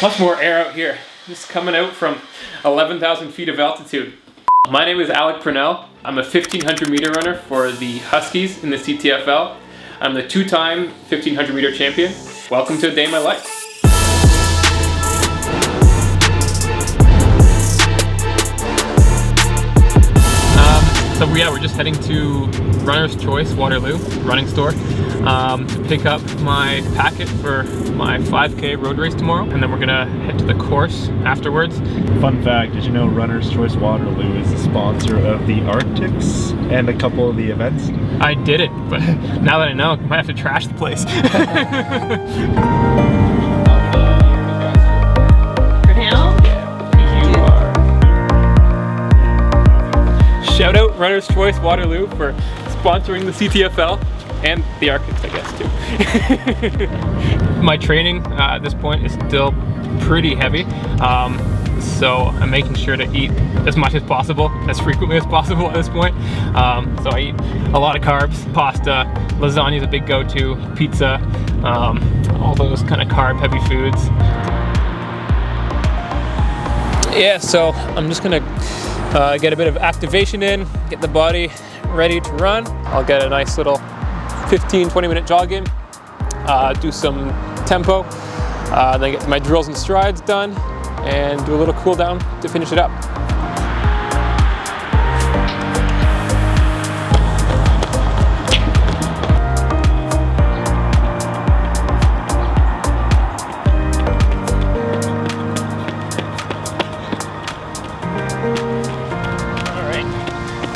Much more air out here. Just coming out from 11,000 feet of altitude. My name is Alec Purnell. I'm a 1500 meter runner for the Huskies in the CTFL. I'm the two-time 1500 meter champion. Welcome to a day in my life. So yeah, we're just heading to Runner's Choice, Waterloo, running store, to pick up my packet for my 5K road race tomorrow, and then we're gonna head to the course afterwards. Fun fact, did you know Runner's Choice Waterloo is the sponsor of the Arctics and a couple of the events? I did it, but now that I know, I might have to trash the place. Shout out Runner's Choice Waterloo for sponsoring the CTFL and the Arctics, I guess, too. My training at this point is still pretty heavy, so I'm making sure to eat as much as possible, as frequently as possible at this point. So I eat a lot of carbs, pasta, lasagna is a big go-to, pizza, all those kind of carb-heavy foods. Yeah, so I'm just gonna get a bit of activation in, get the body ready to run. I'll get a nice little 15-20 minute jog in, do some tempo, then get my drills and strides done, and do a little cool down to finish it up.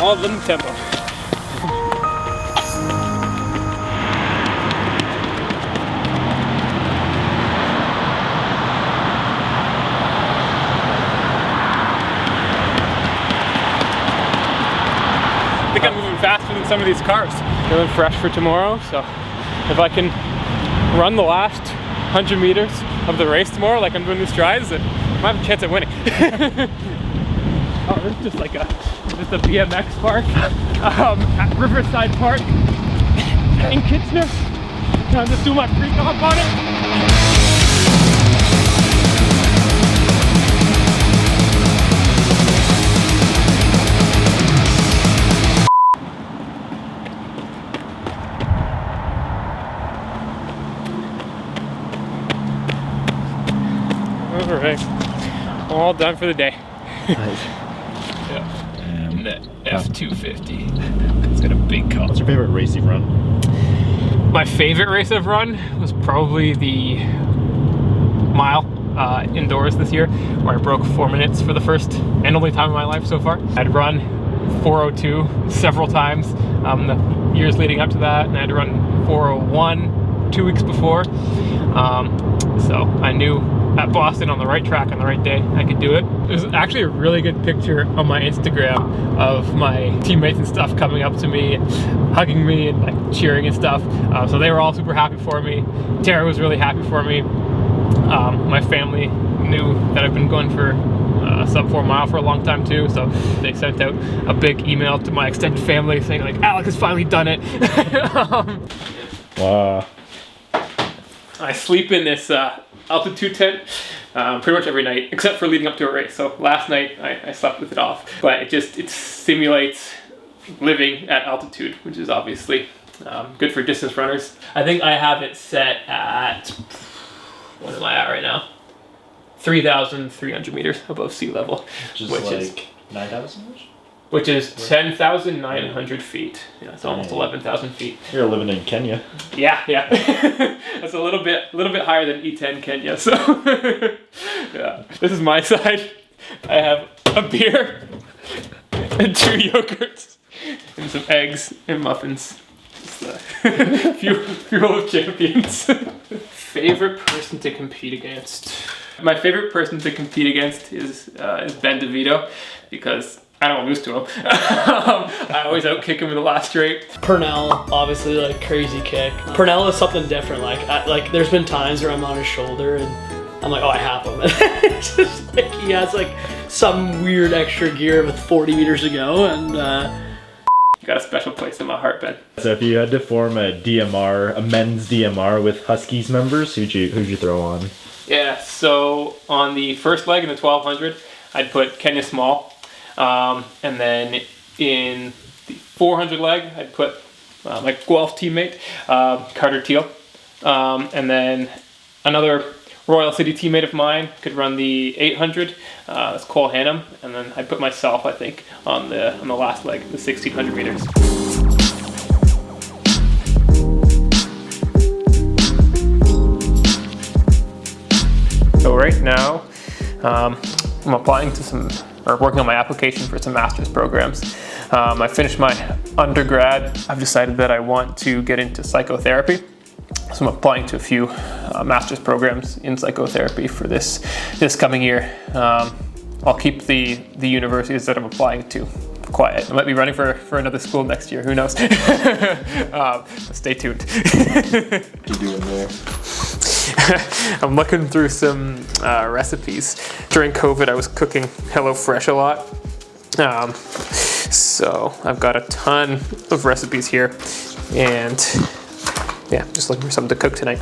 All of them tempo. I think I'm moving faster than some of these cars. Feeling fresh for tomorrow, so if I can run the last 100 meters of the race tomorrow like I'm doing these strides, then I might have a chance at winning. Oh, this is just like a BMX park at Riverside Park in Kitchener. And I'm just doing my freak off on it. All right, all done for the day. Nice. Yeah. F250. It's got a big car. What's your favorite race you've run? My favorite race I've run was probably the mile indoors this year, where I broke 4 minutes for the first and only time in my life so far. I'd run 4:02 several times the years leading up to that, and I had to run 4:01 2 weeks before. So I knew at Boston on the right track on the right day I could do it. There's actually a really good picture on my Instagram of my teammates and stuff coming up to me and hugging me and like cheering and stuff. So they were all super happy for me. Tara was really happy for me. My family knew that I've been going for sub-4 mile for a long time too, so they sent out a big email to my extended family saying like, Alec has finally done it. Wow. I sleep in this altitude tent pretty much every night, except for leading up to a race. So last night I slept with it off, but it simulates living at altitude, which is obviously good for distance runners. I think I have it set at, what am I at right now? 3,300 meters above sea level, which is 9,000? Which is 10,900 feet. Yeah, it's almost 11,000 feet. You're living in Kenya. Yeah. That's a little bit higher than E10 Kenya. So yeah, this is my side. I have a beer and 2 yogurts and some eggs and muffins. Fuel of champions. Favorite person to compete against? My favorite person to compete against is Ben DeVito, because I don't lose to him. I always outkick him in the last straight. Purnell, obviously, like crazy kick. Purnell is something different. Like there's been times where I'm on his shoulder and I'm like, oh, I have him. It's just like he has like some weird extra gear with 40 meters to go, and got a special place in my heart, Ben. So if you had to form a DMR, a men's DMR with Huskies members, who'd you throw on? Yeah, so on the first leg in the 1200, I'd put Kenya Small. And then in the 400 leg, I'd put my Guelph teammate, Carter Teal. And then another Royal City teammate of mine could run the 800. That's Cole Hannum. And then I'd put myself, I think, on the last leg, the 1600 meters. So right now, I'm applying to working on my application for some master's programs. I finished my undergrad. I've decided that I want to get into psychotherapy. So I'm applying to a few master's programs in psychotherapy for this coming year. I'll keep the universities that I'm applying to quiet. I might be running for another school next year, who knows? Stay tuned. What you doing there? I'm looking through some recipes. During COVID, I was cooking HelloFresh a lot. So I've got a ton of recipes here, and yeah, just looking for something to cook tonight.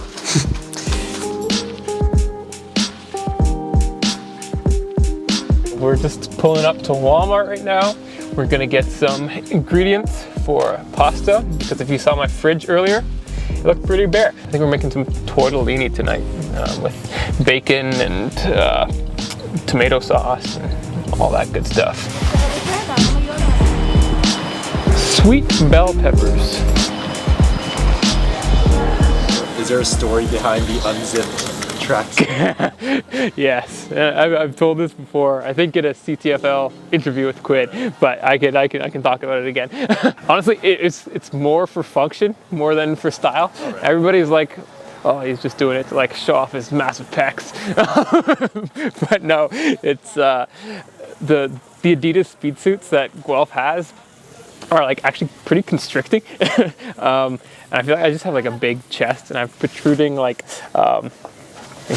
We're just pulling up to Walmart right now. We're gonna get some ingredients for pasta, because if you saw my fridge earlier, it looked pretty bare. I think we're making some tortellini tonight with bacon and tomato sauce and all that good stuff. Sweet bell peppers. Is there a story behind the unzipped tracks? Yes, I've told this before. I think in a CTFL interview with Quinn, but I can talk about it again. Honestly, it's more for function more than for style. Right. Everybody's like, oh, he's just doing it to like show off his massive pecs. But no, it's the Adidas speed suits that Guelph has are like actually pretty constricting. And I feel like I just have like a big chest and I'm protruding like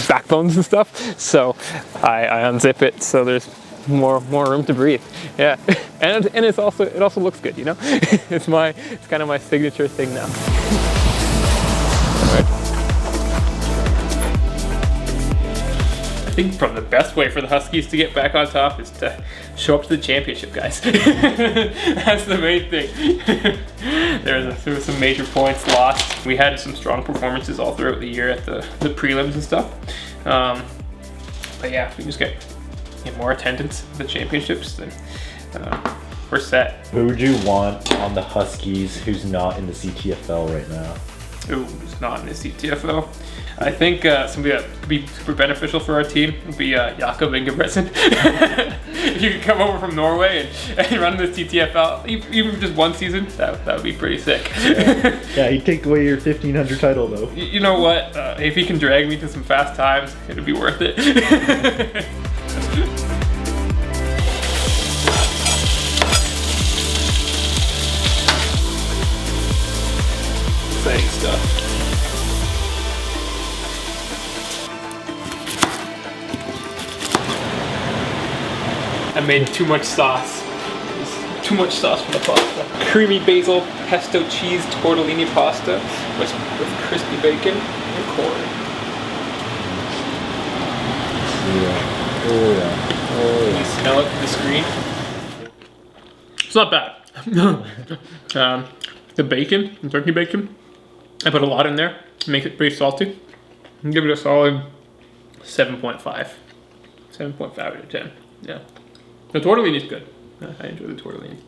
backbones and stuff. So I unzip it so there's more room to breathe. Yeah, and it also looks good, you know. It's kind of my signature thing now. All right. I think probably the best way for the Huskies to get back on top is to show up to the championship, guys. That's the main thing. There were some major points lost. We had some strong performances all throughout the year at the prelims and stuff. But yeah, if we just get more attendance at the championships, then we're set. Who would you want on the Huskies who's not in the CTFL right now? Who's not in the CTFL? I think somebody that could be super beneficial for our team would be Jakob Ingebrigtsen. If you could come over from Norway and run the CTFL, even just one season, that would be pretty sick. Yeah, he'd take away your 1500 title though. You know what? If he can drag me to some fast times, it'd be worth it. Exciting stuff. I made too much sauce. Too much sauce for the pasta. Creamy basil, pesto cheese, tortellini pasta with crispy bacon and corn. Yeah. Oh yeah. Oh Can you smell it through the screen? It's not bad. The bacon, the turkey bacon, I put a lot in there to make it pretty salty. I'll give it a solid 7.5. 7.5 out of 10. Yeah. The tortellini is good. I enjoy the tortellini.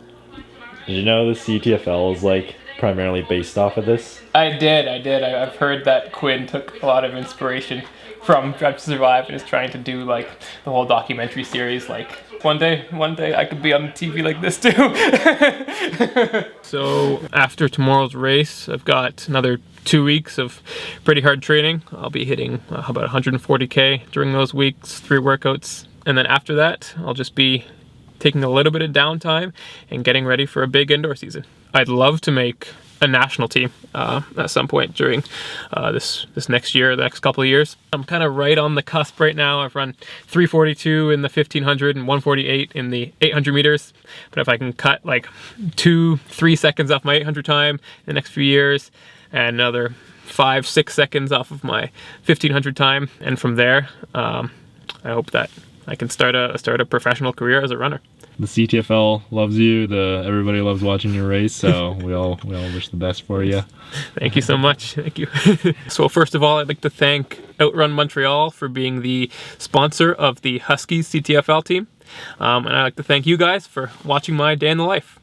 Did you know the CTFL is like primarily based off of this? I did. I've heard that Quinn took a lot of inspiration from Drive to Survive and is trying to do like the whole documentary series. Like one day I could be on TV like this too. So after tomorrow's race, I've got another 2 weeks of pretty hard training. I'll be hitting about 140K during those weeks, 3 workouts. And then after that, I'll just be taking a little bit of downtime and getting ready for a big indoor season. I'd love to make a national team at some point during this next year, the next couple of years. I'm kind of right on the cusp right now. I've run 342 in the 1500 and 148 in the 800 meters. But if I can cut like 2-3 seconds off my 800 time in the next few years add another 5-6 seconds off of my 1500 time, and from there, I hope that I can start a professional career as a runner. The CTFL loves you. Everybody loves watching your race, so we all wish the best for you. Thank you so much. Thank you. So first of all, I'd like to thank Outrun Montreal for being the sponsor of the Huskies CTFL team. And I'd like to thank you guys for watching my day in the life.